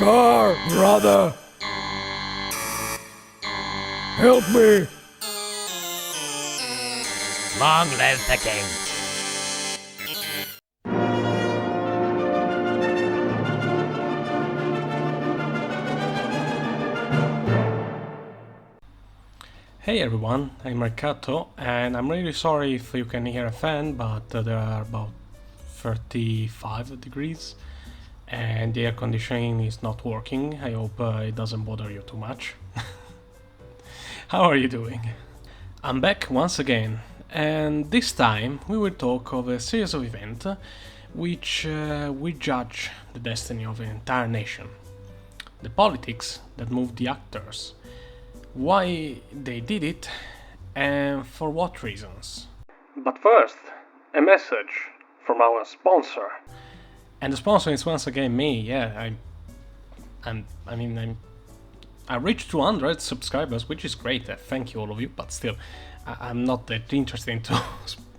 Scar, brother! Help me! Long live the king! Hey everyone, I'm Riccato, and I'm really sorry if you can hear a fan, but there are about 35 degrees and the air conditioning is not working. I hope it doesn't bother you too much. How are you doing? I'm back once again, and this time we will talk of a series of events which will judge the destiny of an entire nation. The politics that moved the actors, why they did it, and for what reasons. But first, a message from our sponsor. And the sponsor is once again me. Yeah, I reached 200 subscribers, which is great. Thank you all of you, but still, I'm not that interested into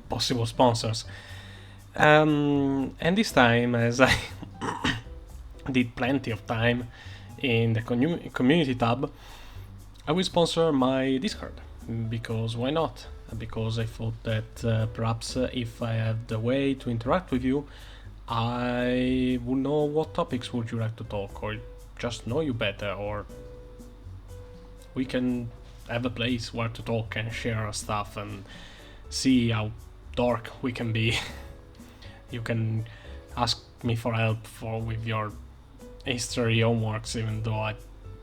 possible sponsors. And this time, as I did plenty of time in the community tab, I will sponsor my Discord, because why not? Because I thought that perhaps if I have the way to interact with you, I would know what topics would you like to talk, or just know you better, or we can have a place where to talk and share our stuff and see how dark we can be. You can ask me for help with your history homeworks, even though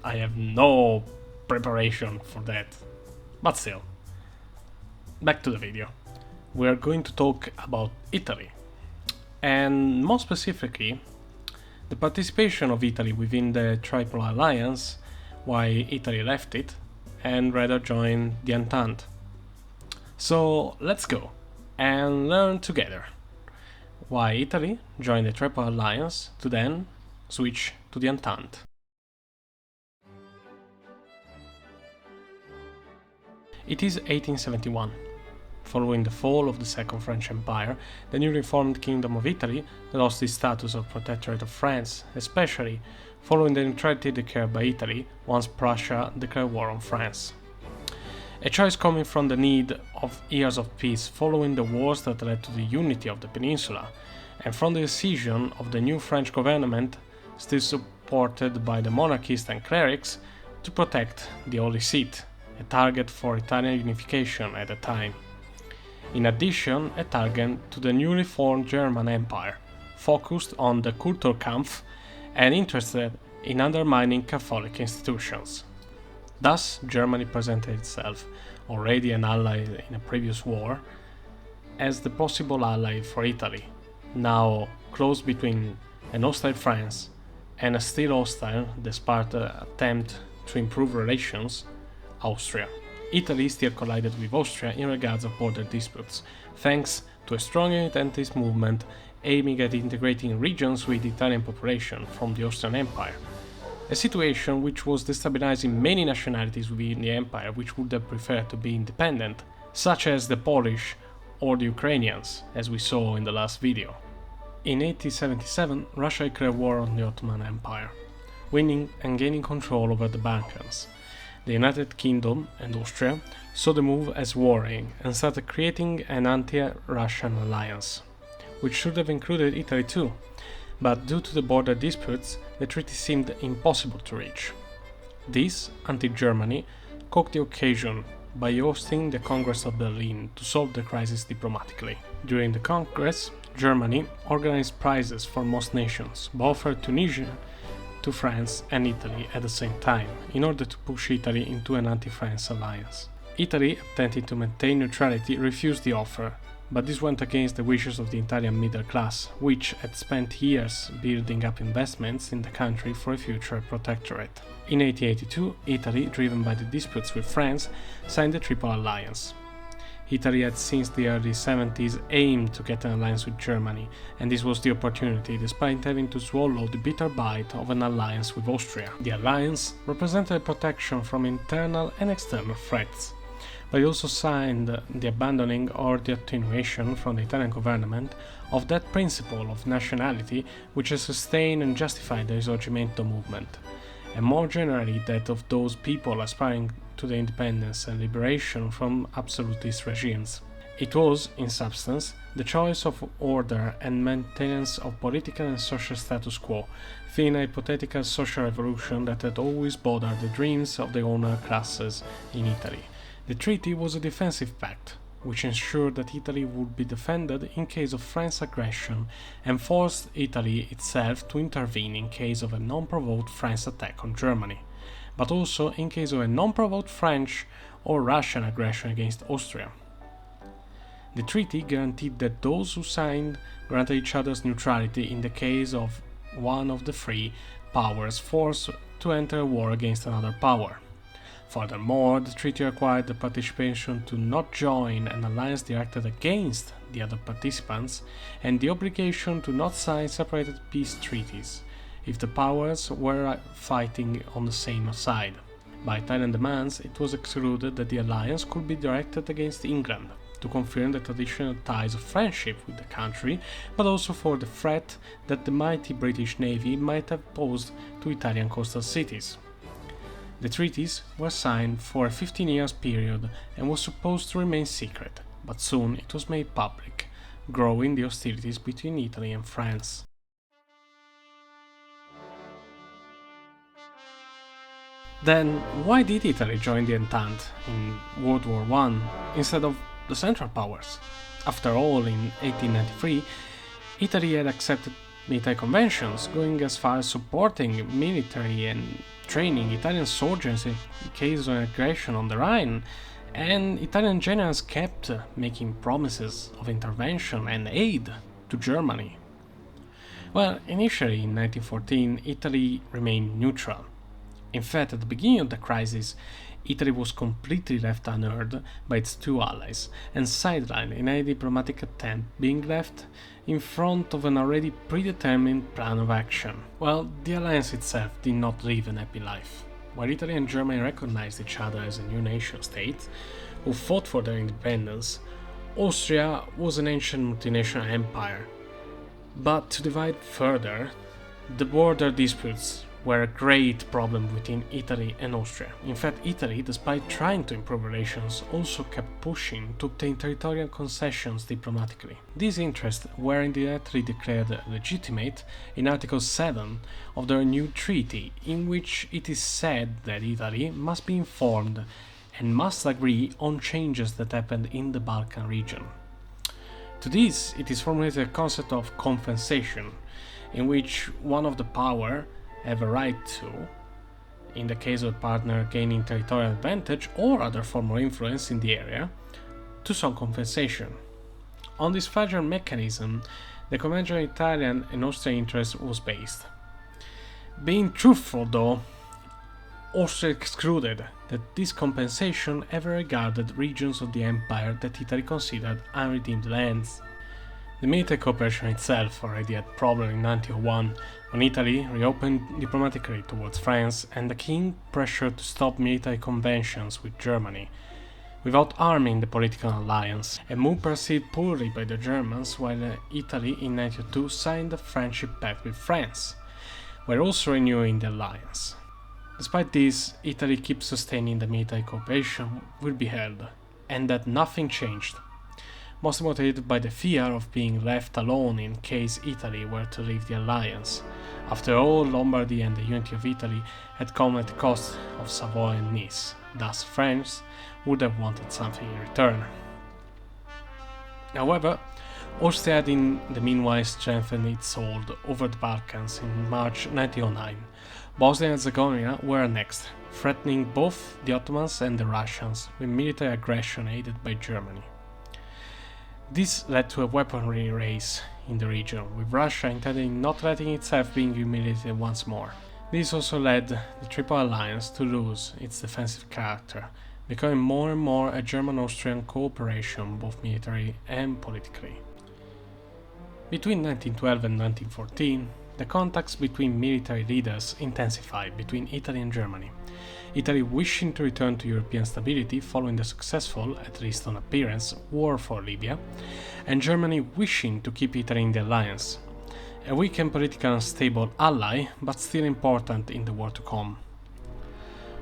I have no preparation for that. But still, back to the video. We are going to talk about Italy, and more specifically the participation of Italy within the Triple Alliance, why Italy left it and rather joined the Entente. So let's go and learn together why Italy joined the Triple Alliance to then switch to the Entente. It is 1871. Following the fall of the Second French Empire, the newly formed Kingdom of Italy lost its status of Protectorate of France, especially following the neutrality declared by Italy once Prussia declared war on France. A choice coming from the need of years of peace following the wars that led to the unity of the peninsula, and from the decision of the new French government, still supported by the monarchists and clerics, to protect the Holy Seat, a target for Italian unification at the time. In addition, a target to the newly formed German Empire, focused on the Kulturkampf and interested in undermining Catholic institutions. Thus, Germany presented itself, already an ally in a previous war, as the possible ally for Italy, now close between an hostile France and a still hostile, despite an attempt to improve relations, Austria. Italy still collided with Austria in regards of border disputes, thanks to a strong unitarianist movement aiming at integrating regions with the Italian population from the Austrian Empire, a situation which was destabilizing many nationalities within the empire which would have preferred to be independent, such as the Polish or the Ukrainians, as we saw in the last video. In 1877, Russia declared war on the Ottoman Empire, winning and gaining control over the Balkans. The United Kingdom and Austria saw the move as worrying and started creating an anti-Russian alliance, which should have included Italy too, but due to the border disputes, the treaty seemed impossible to reach. This, until Germany caught the occasion by hosting the Congress of Berlin to solve the crisis diplomatically. During the Congress, Germany organized prizes for most nations, but offered Tunisia to France and Italy at the same time, in order to push Italy into an anti-France alliance. Italy, attempting to maintain neutrality, refused the offer, but this went against the wishes of the Italian middle class, which had spent years building up investments in the country for a future protectorate. In 1882, Italy, driven by the disputes with France, signed the Triple Alliance. Italy had since the early 70s aimed to get an alliance with Germany, and this was the opportunity, despite having to swallow the bitter bite of an alliance with Austria. The alliance represented protection from internal and external threats, but he also signed the abandoning or the attenuation from the Italian government of that principle of nationality which has sustained and justified the Risorgimento movement, and more generally that of those people aspiring to the independence and liberation from absolutist regimes. It was, in substance, the choice of order and maintenance of political and social status quo, within a hypothetical social revolution that had always bothered the dreams of the owner classes in Italy. The treaty was a defensive pact, which ensured that Italy would be defended in case of French aggression and forced Italy itself to intervene in case of a non-provoked French attack on Germany, but also in case of a non-provoked French or Russian aggression against Austria. The treaty guaranteed that those who signed granted each other's neutrality in the case of one of the three powers forced to enter a war against another power. Furthermore, the treaty required the participation to not join an alliance directed against the other participants and the obligation to not sign separated peace treaties if the powers were fighting on the same side. By Italian demands, it was excluded that the alliance could be directed against England, to confirm the traditional ties of friendship with the country, but also for the threat that the mighty British Navy might have posed to Italian coastal cities. The treaties were signed for a 15 years period and was supposed to remain secret, but soon it was made public, growing the hostilities between Italy and France. Then, why did Italy join the Entente in World War I instead of the Central Powers? After all, in 1893, Italy had accepted military conventions, going as far as supporting military and training Italian soldiers in case of an aggression on the Rhine, and Italian generals kept making promises of intervention and aid to Germany. Well, initially in 1914, Italy remained neutral. In fact, at the beginning of the crisis, Italy was completely left unheard by its two allies and sidelined in a diplomatic attempt, being left in front of an already predetermined plan of action. Well, the alliance itself did not live an happy life. While Italy and Germany recognized each other as a new nation-state who fought for their independence, Austria was an ancient multinational empire. But to divide further, the border disputes were a great problem between Italy and Austria. In fact, Italy, despite trying to improve relations, also kept pushing to obtain territorial concessions diplomatically. These interests were indirectly declared legitimate in Article 7 of the new treaty, in which it is said that Italy must be informed and must agree on changes that happened in the Balkan region. To this, it is formulated a concept of compensation, in which one of the power have a right to, in the case of a partner gaining territorial advantage or other form of influence in the area, to some compensation. On this fragile mechanism, the conventional Italian and Austrian interest was based. Being truthful though, Austria excluded that this compensation ever regarded regions of the empire that Italy considered unredeemed lands. The military cooperation itself already had problems in 1901, when Italy reopened diplomatically towards France and the king pressured to stop military conventions with Germany, without harming the political alliance, a move perceived poorly by the Germans, while Italy in 1902 signed a friendship pact with France, while also renewing the alliance. Despite this, Italy keeps sustaining the military cooperation will be held, and that nothing changed, mostly motivated by the fear of being left alone in case Italy were to leave the alliance. After all, Lombardy and the unity of Italy had come at the cost of Savoy and Nice, thus France would have wanted something in return. However, Austria had in the meanwhile strengthened its hold over the Balkans. In March 1909, Bosnia and Herzegovina were annexed, threatening both the Ottomans and the Russians with military aggression aided by Germany. This led to a weaponry race in the region, with Russia intending not letting itself being humiliated once more. This also led the Triple Alliance to lose its defensive character, becoming more and more a German-Austrian cooperation both military and politically. Between 1912 and 1914, The contacts between military leaders intensified between Italy and Germany. Italy wishing to return to European stability following the successful, at least on appearance, war for Libya, and Germany wishing to keep Italy in the alliance. A weak and politically unstable ally, but still important in the war to come.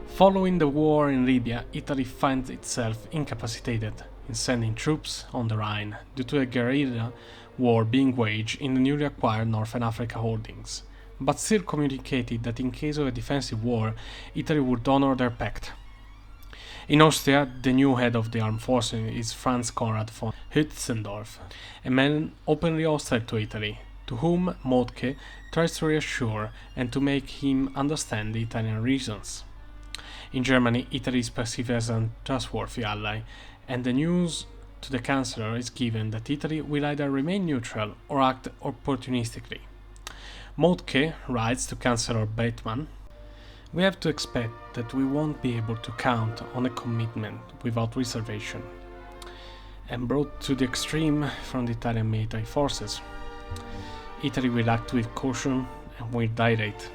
Following the war in Libya, Italy finds itself incapacitated in sending troops on the Rhine due to a guerrilla war being waged in the newly acquired Northern Africa holdings, but still communicated that in case of a defensive war, Italy would honor their pact. In Austria, the new head of the armed forces is Franz Conrad von Hötzendorf, a man openly hostile to Italy, to whom Moltke tries to reassure and to make him understand the Italian reasons. In Germany, Italy is perceived as an untrustworthy ally, and the news to the Chancellor is given that Italy will either remain neutral or act opportunistically. Moltke writes to Chancellor Bethmann, "We have to expect that we won't be able to count on a commitment without reservation," and brought to the extreme from the Italian military forces. Italy will act with caution and will dilate,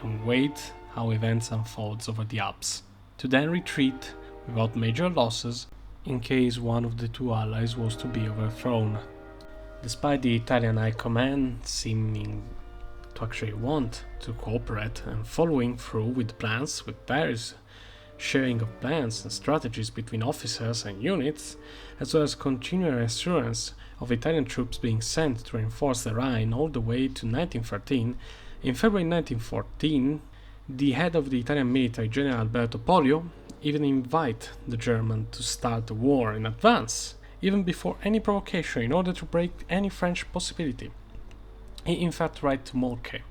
and wait how events unfolds over the Alps, to then retreat without major losses in case one of the two allies was to be overthrown. Despite the Italian High Command seeming to actually want to cooperate and following through with plans, with various sharing of plans and strategies between officers and units, as well as continual assurance of Italian troops being sent to reinforce the Rhine all the way to 1913, in February 1914, the head of the Italian military, General Alberto Pollio, even invite the German to start the war in advance, even before any provocation, in order to break any French possibility. He in fact writes to Moltke,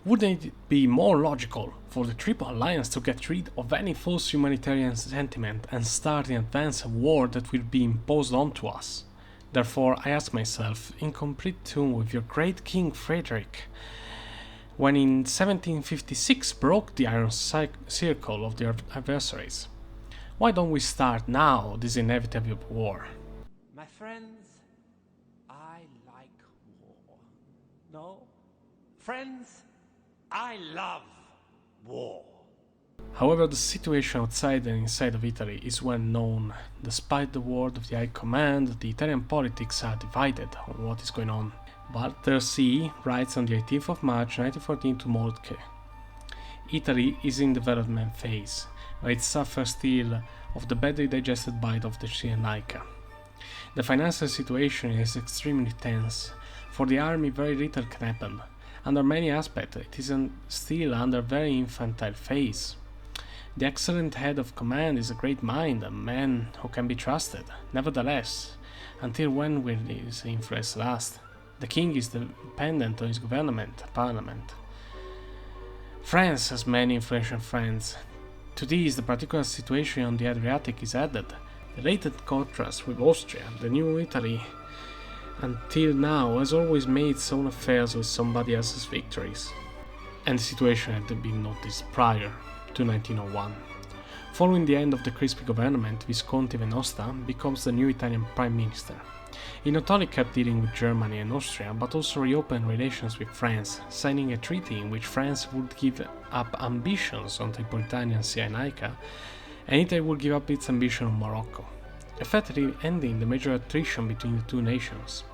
"Wouldn't it be more logical for the Triple Alliance to get rid of any false humanitarian sentiment and start in advance a war that will be imposed onto us? Therefore, I ask myself, in complete tune with your great King Frederick, when in 1756 broke the iron circle of their adversaries, why don't we start now this inevitable war?" My friends, I like war. No? Friends, I love war. However, the situation outside and inside of Italy is well known. Despite the word of the High Command, the Italian politics are divided on what is going on. Walter C. writes on the 18th of March 1914 to Moltke, "Italy is in development phase, where it suffers still of the badly digested bite of the Cyrenaica. The financial situation is extremely tense. For the army very little can happen. Under many aspects it is still under very infantile phase. The excellent head of command is a great mind, a man who can be trusted. Nevertheless, until when will his influence last? The king is dependent on his government, parliament. France has many influential friends. To these, the particular situation on the Adriatic is added. The latent contrast with Austria, the new Italy, until now has always made its own affairs with somebody else's victories. And the situation had been noticed prior to 1901. Following the end of the Crispi government, Visconti Venosta becomes the new Italian Prime Minister. He not only kept dealing with Germany and Austria, but also reopened relations with France, signing a treaty in which France would give up ambitions on Tripolitania and Cyrenaica, and Italy would give up its ambition on Morocco, effectively ending the major attrition between the two nations.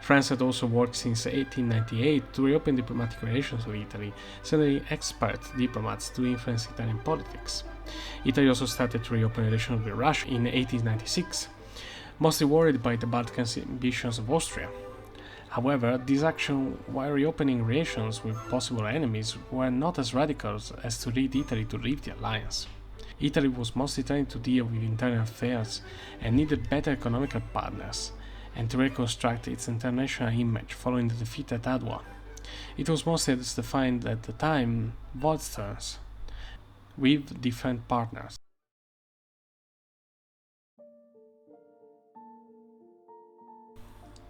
France had also worked since 1898 to reopen diplomatic relations with Italy, sending expert diplomats to influence Italian politics. Italy also started to reopen relations with Russia in 1896, mostly worried by the Balkan ambitions of Austria. However, these actions, while reopening relations with possible enemies, were not as radical as to lead Italy to leave the alliance. Italy was mostly trying to deal with internal affairs and needed better economical partners, and to reconstruct its international image following the defeat at Adwa. It was mostly as defined at the time Waltz terms, with different partners.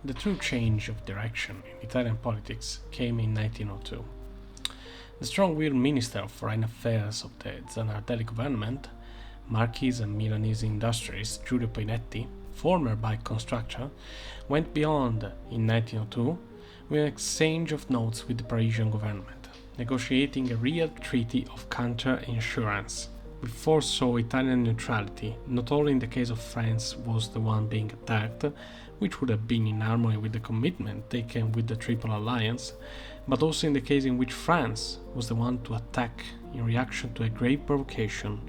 The true change of direction in Italian politics came in 1902. The strong-willed Minister of Foreign Affairs of the Zanardelli government, Marquis and Milanese industrialist Giulio Poinetti, former bike constructor, went beyond in 1902 with an exchange of notes with the Parisian government, negotiating a real treaty of counter-insurance, which foresaw Italian neutrality, not only in the case of France was the one being attacked, which would have been in harmony with the commitment taken with the Triple Alliance, but also in the case in which France was the one to attack in reaction to a grave provocation,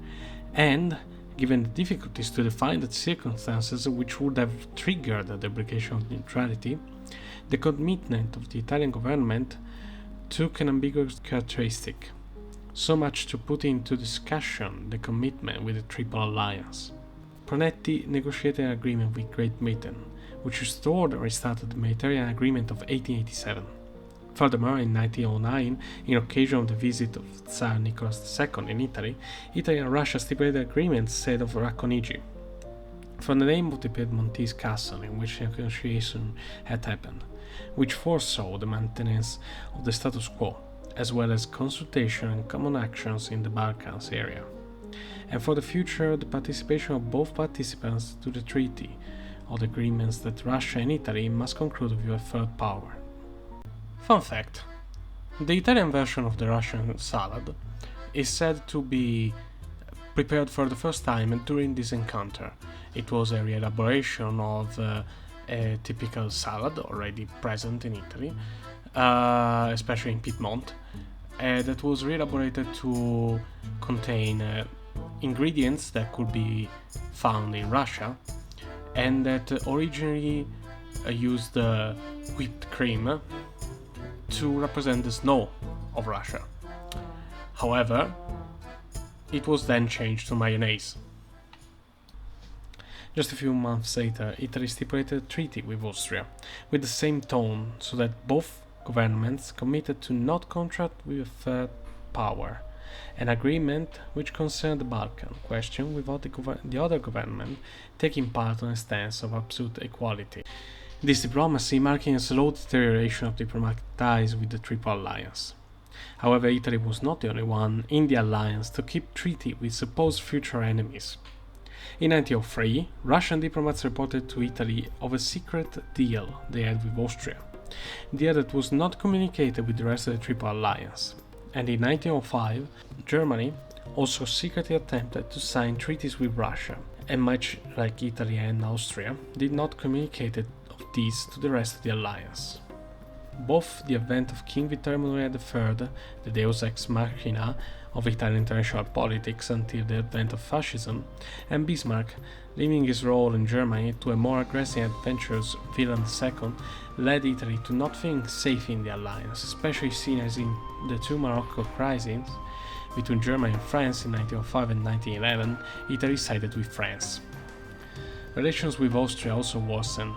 and, given the difficulties to define the circumstances which would have triggered the deprecation of neutrality, the commitment of the Italian government took an ambiguous characteristic, so much to put into discussion the commitment with the Triple Alliance. Brunetti negotiated an agreement with Great Britain, which restored or restarted the Mediterranean Agreement of 1887. Furthermore, in 1909, in occasion of the visit of Tsar Nicholas II in Italy, Italy and Russia stipulated an agreement said of Racconigi, from the name of the Piedmontese castle in which the negotiation had happened, which foresaw the maintenance of the status quo, as well as consultation and common actions in the Balkans area, and for the future the participation of both participants to the treaty of the agreements that Russia and Italy must conclude with a third power. Fun fact: the Italian version of the Russian salad is said to be prepared for the first time during this encounter. It was a re-elaboration of a typical salad already present in Italy, especially in Piedmont, that was re-elaborated to contain ingredients that could be found in Russia, and that originally used whipped cream to represent the snow of Russia. However, it was then changed to mayonnaise. Just a few months later, Italy stipulated a treaty with Austria, with the same tone, so that both governments committed to not contract with a third power, an agreement which concerned the Balkan question without the other government taking part on a stance of absolute equality. This diplomacy marking a slow deterioration of diplomatic ties with the Triple Alliance. However, Italy was not the only one in the alliance to keep treaty with supposed future enemies. In 1903, Russian diplomats reported to Italy of a secret deal they had with Austria, a deal that was not communicated with the rest of the Triple Alliance. And in 1905, Germany also secretly attempted to sign treaties with Russia, and much like Italy and Austria, did not communicate of these to the rest of the alliance. Both the advent of King Vittorio Emanuele III, the deus ex machina of Italian international politics until the advent of fascism, and Bismarck, leaving his role in Germany to a more aggressive and adventurous Wilhelm II, led Italy to not think safe in the alliance, especially seen as in the two Morocco crises between Germany and France in 1905 and 1911, Italy sided with France. Relations with Austria also worsened,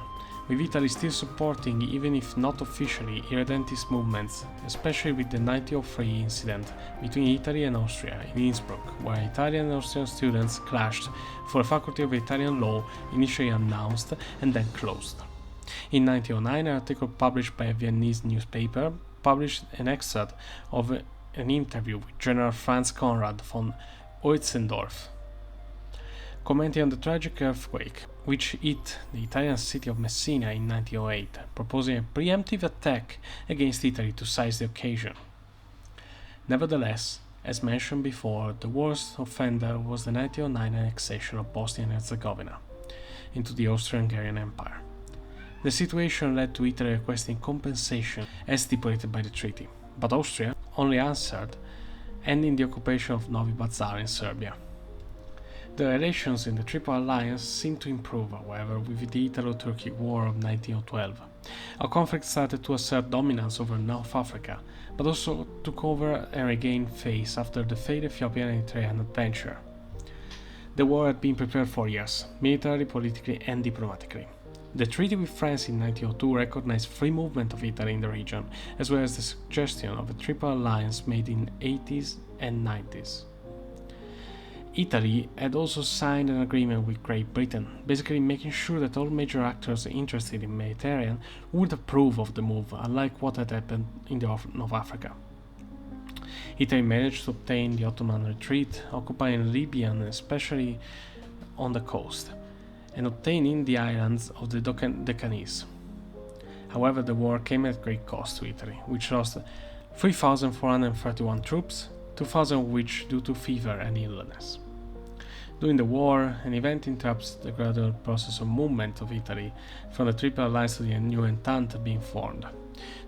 with Italy still supporting, even if not officially, irredentist movements, especially with the 1903 incident between Italy and Austria in Innsbruck, where Italian and Austrian students clashed for a faculty of Italian law initially announced and then closed. In 1909, an article published by a Viennese newspaper published an excerpt of an interview with General Franz Conrad von Oetzendorf, commenting on the tragic earthquake which hit the Italian city of Messina in 1908, proposing a preemptive attack against Italy to seize the occasion. Nevertheless, as mentioned before, the worst offender was the 1909 annexation of Bosnia and Herzegovina into the Austro-Hungarian Empire. The situation led to Italy requesting compensation as stipulated by the treaty, but Austria only answered, ending the occupation of Novi Pazar in Serbia. The relations in the Triple Alliance seemed to improve, however, with the Italo-Turkish War of 1912. A conflict started to assert dominance over North Africa, but also took over and regained face after the failed Ethiopian and Eritrean adventure. The war had been prepared for years, militarily, politically, and diplomatically. The treaty with France in 1902 recognized free movement of Italy in the region, as well as the suggestion of a Triple Alliance made in the 80s and 90s. Italy had also signed an agreement with Great Britain, basically making sure that all major actors interested in the Mediterranean would approve of the move, unlike what had happened in North Africa. Italy managed to obtain the Ottoman retreat, occupying Libya and especially on the coast, and obtaining the islands of the Deccanese. However, the war came at great cost to Italy, which lost 3,431 troops, 2,000 of which due to fever and illness. During the war, an event interrupts the gradual process of movement of Italy from the Triple Alliance to the new Entente being formed.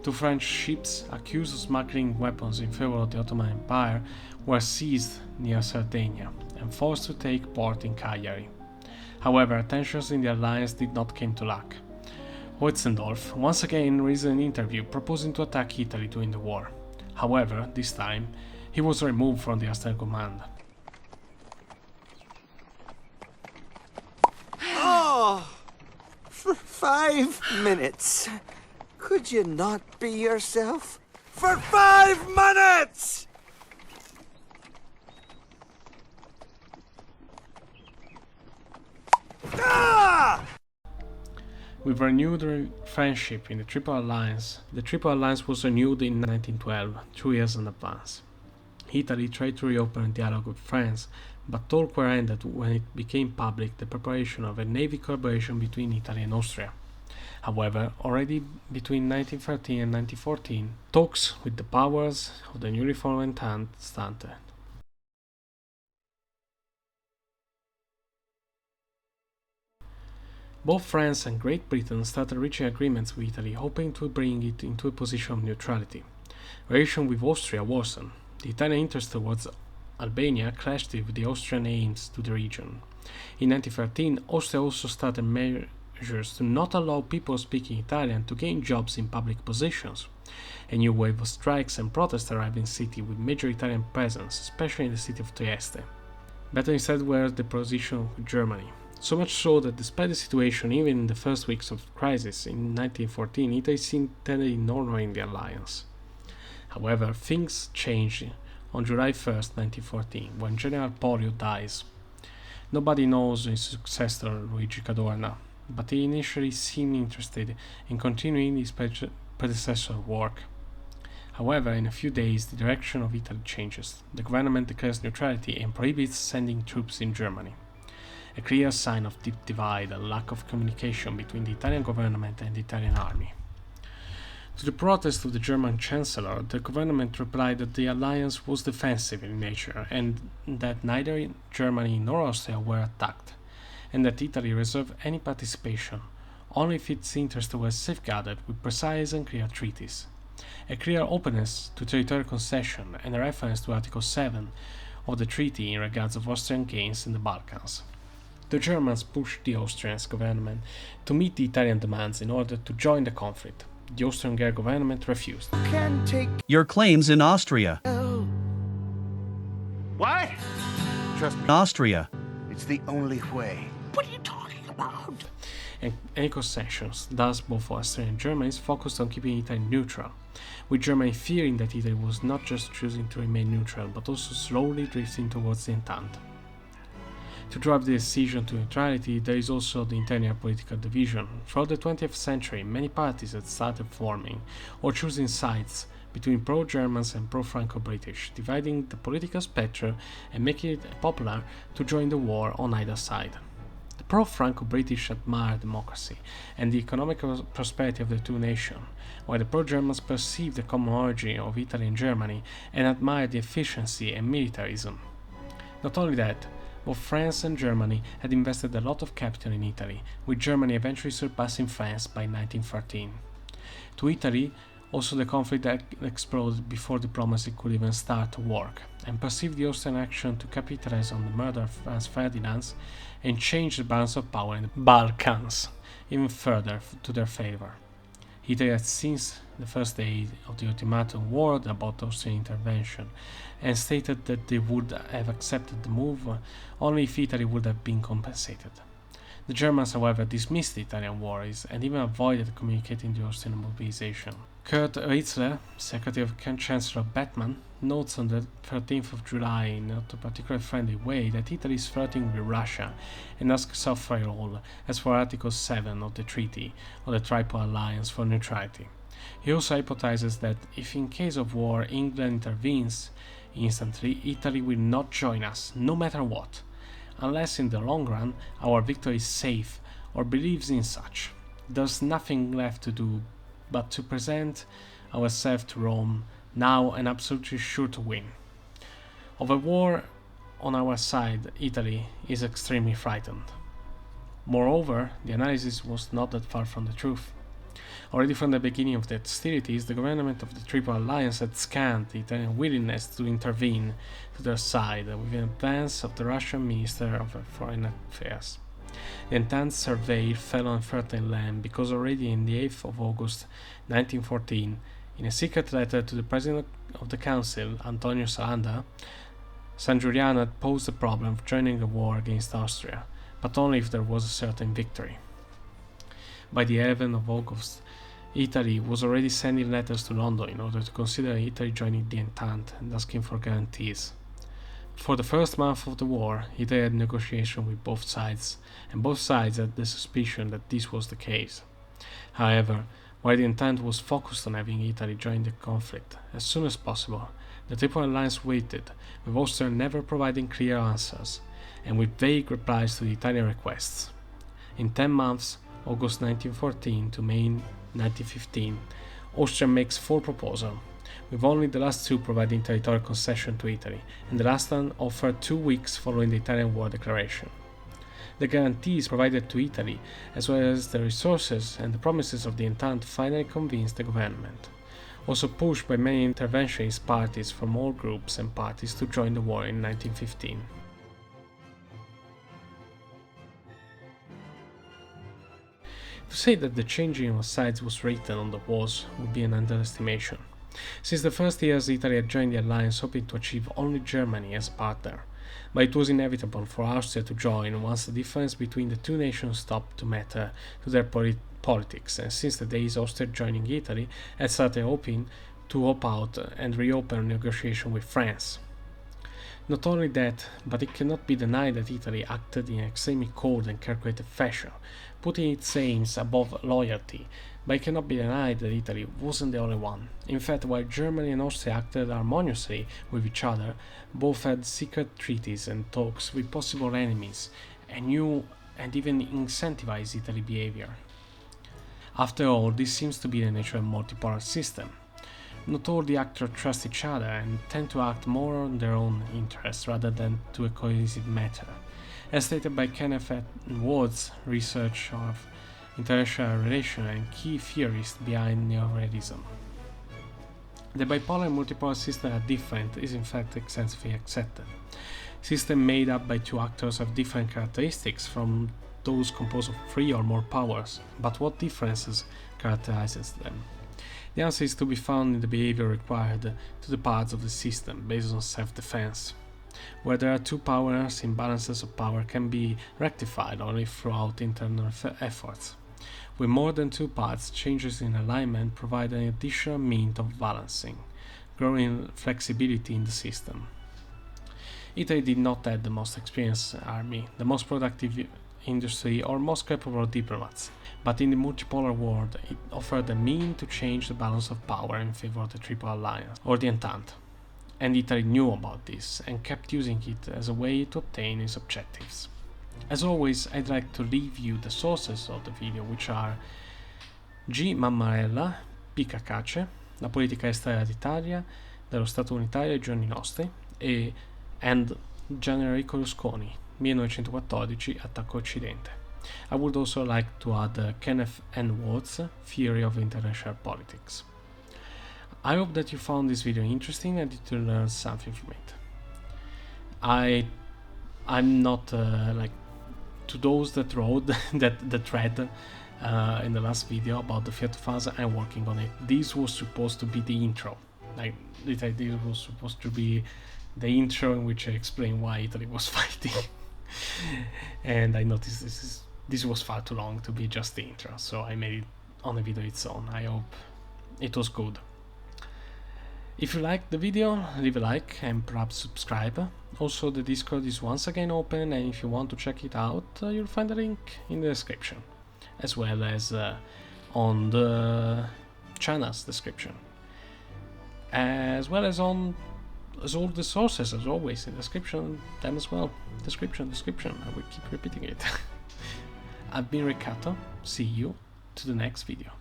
2 French ships accused of smuggling weapons in favor of the Ottoman Empire were seized near Sardinia and forced to take port in Cagliari. However, tensions in the alliance did not come to luck. Hotzendorf once again raised an interview proposing to attack Italy during the war. However, this time, he was removed from the Austrian command. Oh, for 5 minutes. Could you not be yourself? For 5 minutes! Ah! With renewed friendship in the Triple Alliance was renewed in 1912, 2 years in advance. Italy tried to reopen a dialogue with France, but talks were ended when it became public the preparation of a navy collaboration between Italy and Austria. However, already between 1913 and 1914, talks with the powers of the newly formed Entente started. Both France and Great Britain started reaching agreements with Italy, hoping to bring it into a position of neutrality. Relations with Austria worsened. The Italian interest towards Albania clashed with the Austrian aims to the region. In 1913, Austria also started measures to not allow people speaking Italian to gain jobs in public positions. A new wave of strikes and protests arrived in the city with major Italian presence, especially in the city of Trieste. Better instead were the position with Germany. So much so that despite the situation, even in the first weeks of the crisis in 1914, Italy seemed steadily ignoring the alliance. However, things changed on July 1st, 1914, when General Pollio dies. Nobody knows his successor, Luigi Cadorna, but he initially seemed interested in continuing his predecessor's work. However, in a few days, the direction of Italy changes. The government declares neutrality and prohibits sending troops in Germany. A clear sign of deep divide and lack of communication between the Italian government and the Italian army. To the protest of the German Chancellor, the government replied that the alliance was defensive in nature and that neither Germany nor Austria were attacked, and that Italy reserved any participation only if its interests were safeguarded with precise and clear treaties. A clear openness to territorial concession and a reference to Article 7 of the treaty in regards of Austrian gains in the Balkans. The Germans pushed the Austrian government to meet the Italian demands in order to join the conflict. The Austro-Hungarian government refused. Can take Your claims in Austria. What? Trust me, Austria. it's the only way. What are you talking about? And any concessions, thus both Austria and Germany focused on keeping Italy neutral, with Germany fearing that Italy was not just choosing to remain neutral but also slowly drifting towards the Entente. To drive the decision to neutrality, there is also the internal political division. Throughout the 20th century, many parties had started forming or choosing sides between pro-Germans and pro-Franco-British, dividing the political spectrum and making it popular to join the war on either side. The pro-Franco-British admired democracy and the economic prosperity of the two nations, while the pro-Germans perceived the common origin of Italy and Germany and admired the efficiency and militarism. Not only that, both France and Germany had invested a lot of capital in Italy, with Germany eventually surpassing France by 1913. To Italy, also the conflict exploded before diplomacy could even start to work, and perceived the Austrian action to capitalize on the murder of Franz Ferdinand and change the balance of power in the Balkans even further to their favor. Italy had since the first day of the ultimatum warned about Austrian intervention and stated that they would have accepted the move only if Italy would have been compensated. The Germans, however, dismissed the Italian worries and even avoided communicating the Austrian mobilization. Kurt Ritzler, secretary of Chancellor Bettmann, notes on the 13th of July in not a particularly friendly way that Italy is flirting with Russia and asks for a role as for Article 7 of the Treaty of the Triple Alliance for Neutrality. He also hypothesizes that if in case of war England intervenes instantly, Italy will not join us, no matter what, unless in the long run our victory is safe or believes in such. There's nothing left to do but to present ourselves to Rome now and absolutely sure to win. Of a war on our side, Italy is extremely frightened. Moreover, the analysis was not that far from the truth. Already from the beginning of the hostilities, the government of the Triple Alliance had scanned the Italian willingness to intervene to their side with the advance of the Russian Minister of Foreign Affairs. The Entente survey fell on fertile land because already on the 8th of August 1914, in a secret letter to the President of the Council, Antonio Salanda, San Giuliano had posed the problem of joining the war against Austria, but only if there was a certain victory. By the 11th of August, Italy was already sending letters to London in order to consider Italy joining the Entente and asking for guarantees. For the first month of the war, Italy had negotiations with both sides, and both sides had the suspicion that this was the case. However, while the Entente was focused on having Italy join the conflict as soon as possible, the Triple Alliance waited, with Austria never providing clear answers, and with vague replies to the Italian requests. In 10 months, August 1914 to May 1915, Austria makes 4 proposals, with only the last 2 providing territorial concession to Italy, and the last one offered 2 weeks following the Italian war declaration. The guarantees provided to Italy, as well as the resources and the promises of the Entente, finally convinced the government, also pushed by many interventionist parties from all groups and parties to join the war in 1915. To say that the changing of sides was written on the walls would be an underestimation. Since the first years, Italy had joined the alliance hoping to achieve only Germany as a partner, but it was inevitable for Austria to join once the difference between the two nations stopped to matter to their politics, and since the days Austria joining Italy had started hoping to opt out and reopen negotiation with France. Not only that, but it cannot be denied that Italy acted in an extremely cold and calculated fashion, putting its aims above loyalty, but it cannot be denied that Italy wasn't the only one. In fact, while Germany and Austria acted harmoniously with each other, both had secret treaties and talks with possible enemies, and knew and even incentivized Italy's behavior. After all, this seems to be the nature of a multipolar system. Not all the actors trust each other and tend to act more on their own interests rather than to a cohesive matter. As stated by Kenneth N Waltz, researcher of international relations and key theorist behind neorealism. The bipolar and multipolar systems are different is in fact extensively accepted. Systems made up by 2 actors have different characteristics from those composed of 3 or more powers, but what differences characterizes them? The answer is to be found in the behavior required to the parts of the system based on self-defense. Where there are 2 powers, imbalances of power can be rectified only throughout internal efforts. With more than 2 parts, changes in alignment provide an additional means of balancing, growing flexibility in the system. Italy did not have the most experienced army, the most productive industry, or most capable diplomats, but in the multipolar world it offered a means to change the balance of power in favor of the Triple Alliance, or the Entente. And Italy knew about this and kept using it as a way to obtain its objectives. As always, I'd like to leave you the sources of the video, which are G.Mammarella P. Cacace, la politica estera dell'Italia, dello stato unitario, giorni, nostri, and Gian Enrico Rusconi, 1914, attacco, occidente. I would also like to add Kenneth N Waltz, theory of international politics. I hope that you found this video interesting and that you learned something from it. I'm not like to those that wrote the thread in the last video about the Fiat 2000. I'm working on it. This was supposed to be the intro. Like this was supposed to be the intro in which I explain why Italy was fighting. And I noticed this was far too long to be just the intro, so I made it on a video its own. I hope it was good. If you liked the video, leave a like and perhaps subscribe. Also, the Discord is once again open, and if you want to check it out, you'll find the link in the description, as well as on the channel's description, as well as on all the sources, as always, in the description, then as well. Description, I will keep repeating it. I've been Riccato. See you to the next video.